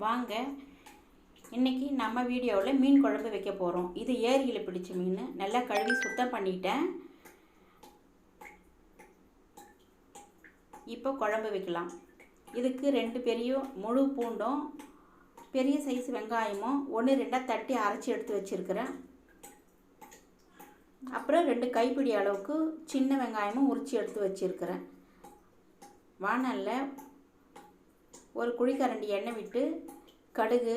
வாங்க இன்றைக்கி நம்ம வீடியோவில் மீன் குழம்பு வைக்க போகிறோம். இது ஏரியில் பிடிச்ச மீன், நல்லா கழுவி சுத்தம் பண்ணிட்டேன். இப்போ குழம்பு வைக்கலாம். இதுக்கு 2 பெரிய முழு பூண்டும் பெரிய சைஸ் வெங்காயமும் 1-2 தட்டி அரைச்சி எடுத்து வச்சுருக்கிறேன். அப்புறம் 2 கைப்பிடி அளவுக்கு சின்ன வெங்காயமும் உரித்து எடுத்து வச்சுருக்கிறேன். வாணலில் ஒரு குழிக்கரண்டி எண்ணெய் விட்டு கடுகு,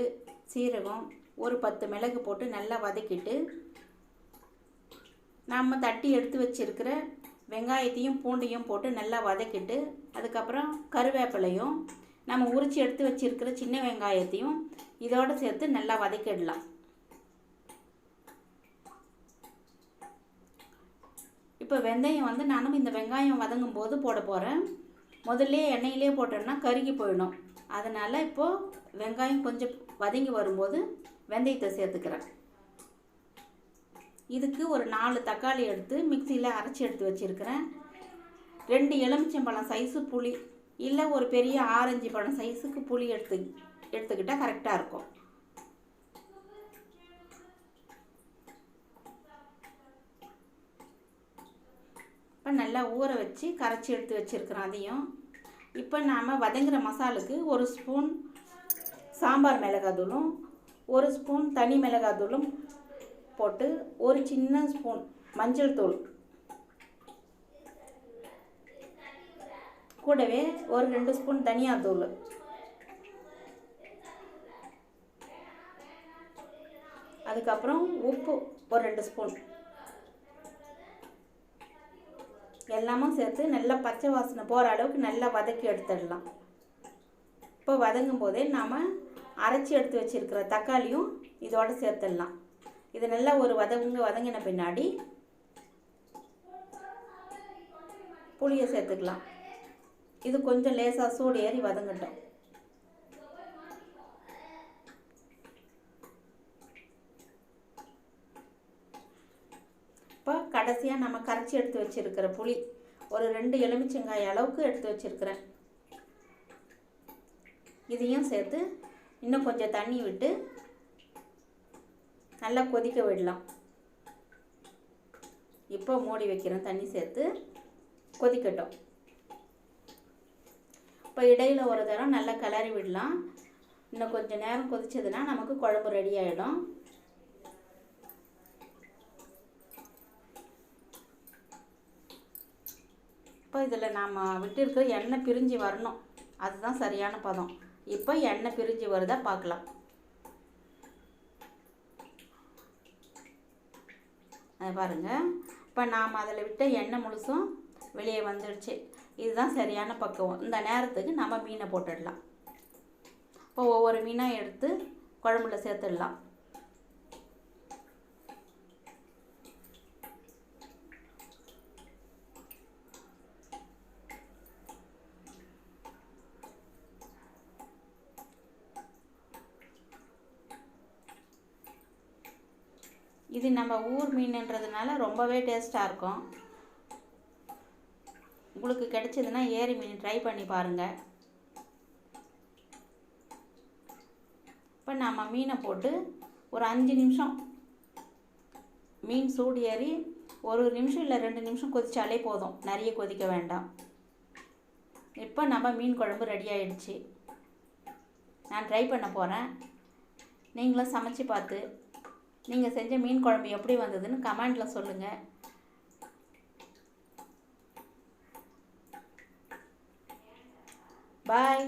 சீரகம், ஒரு 10 மிளகு போட்டு நல்லா வதக்கிட்டு நம்ம தட்டி எடுத்து வச்சுருக்கிற வெங்காயத்தையும் பூண்டையும் போட்டு நல்லா வதக்கிட்டு அதுக்கப்புறம் கருவேப்பிலையும் நம்ம உரித்து எடுத்து வச்சுருக்கிற சின்ன வெங்காயத்தையும் இதோடு சேர்த்து நல்லா வதக்கிடலாம். இப்போ வெந்தயம் நானும் இந்த வெங்காயம் வதங்கும் போது போட போகிறேன். முதல்ல எண்ணெயிலே போட்டோம்னா கருகி போயிடும். அதனால் இப்போது வெங்காயம் கொஞ்சம் வதங்கி வரும்போது வெந்தயத்தை சேர்த்துக்கிறேன். இதுக்கு ஒரு 4 தக்காளி எடுத்து மிக்சியில் அரைச்சி எடுத்து வச்சுருக்கிறேன். 2 எலுமிச்சம்பழம் சைஸு புளி, இல்லை ஒரு பெரிய ஆரஞ்சு பழம் சைஸுக்கு புளி எடுத்துக்கிட்டால் கரெக்டாக இருக்கும். இப்போ நல்லா ஊற வச்சு கரைச்சி எடுத்து வச்சுருக்கிறோம். அதையும் இப்போ நாம் வதங்குற மசாலுக்கு 1 ஸ்பூன் சாம்பார் மிளகாத்தூளும் 1 ஸ்பூன் தனி மிளகாத்தூளும் போட்டு ஒரு சின்ன ஸ்பூன் மஞ்சள் தூள் கூடவே ஒரு 2 ஸ்பூன் தனியாத்தூள், அதுக்கப்புறம் உப்பு ஒரு 2 ஸ்பூன் எல்லாமும் சேர்த்து நல்லா பச்சை வாசனை போகிற அளவுக்கு நல்லா வதக்கி எடுத்துடலாம். இப்போ வதங்கும் போதே நாம் அரைச்சி எடுத்து வச்சுருக்கிற தக்காளியும் இதோடு சேர்த்துடலாம். இது நல்லா ஒரு வதங்கின பின்னாடி புளியை சேர்த்துக்கலாம். இது கொஞ்சம் லேசாக சூடு ஏறி வதங்கட்டும். இப்போ கடைசியாக நம்ம கரைச்சி எடுத்து வச்சுருக்கிற புளி ஒரு 2 எலுமிச்சங்காய் அளவுக்கு எடுத்து வச்சுருக்கிறேன். இதையும் சேர்த்து இன்னும் கொஞ்சம் தண்ணி விட்டு நல்லா கொதிக்க விடலாம். இப்போ மூடி வைக்கிறேன். தண்ணி சேர்த்து கொதிக்கட்டும். இப்போ இடையில் ஒரு தரம் நல்லா கிளறி விடலாம். இன்னும் கொஞ்சம் நேரம் கொதிச்சதுன்னா நமக்கு குழம்பு ரெடி ஆகிடும். இப்போ இதில் நாம் விட்டுருக்கிற எண்ணெய் பிரிஞ்சு வரணும். அதுதான் சரியான பதம். இப்போ எண்ணெய் பிரிஞ்சு வருதா பார்க்கலாம். அதை பாருங்கள். இப்போ நாம் அதில் விட்ட எண்ணெய் முழுசும் வெளியே வந்துடுச்சு. இதுதான் சரியான பக்குவம். இந்த நேரத்துக்கு நம்ம மீனை போட்டுடலாம். இப்போ ஒவ்வொரு மீனாக எடுத்து குழம்புல சேர்த்துடலாம். இது நம்ம ஊர் மீன்ன்றதுனால ரொம்பவே டேஸ்ட்டாக இருக்கும். உங்களுக்கு கிடைச்சதுன்னா ஏரி மீன் ட்ரை பண்ணி பாருங்கள். இப்போ நம்ம மீனை போட்டு ஒரு 5 நிமிஷம் மீன் சூடு ஏறி 1 நிமிஷம் இல்லை 2 நிமிஷம் கொதிச்சாலே போதும். நிறைய கொதிக்க வேண்டாம். இப்போ நம்ம மீன் குழம்பு ரெடி ஆகிடுச்சு. நான் ட்ரை பண்ண போகிறேன். நீங்களும் சமைச்சு பார்த்து நீங்கள் செஞ்ச மீன் குழம்பு எப்படி வந்ததுன்னு கமெண்டில் சொல்லுங்கள். பாய்.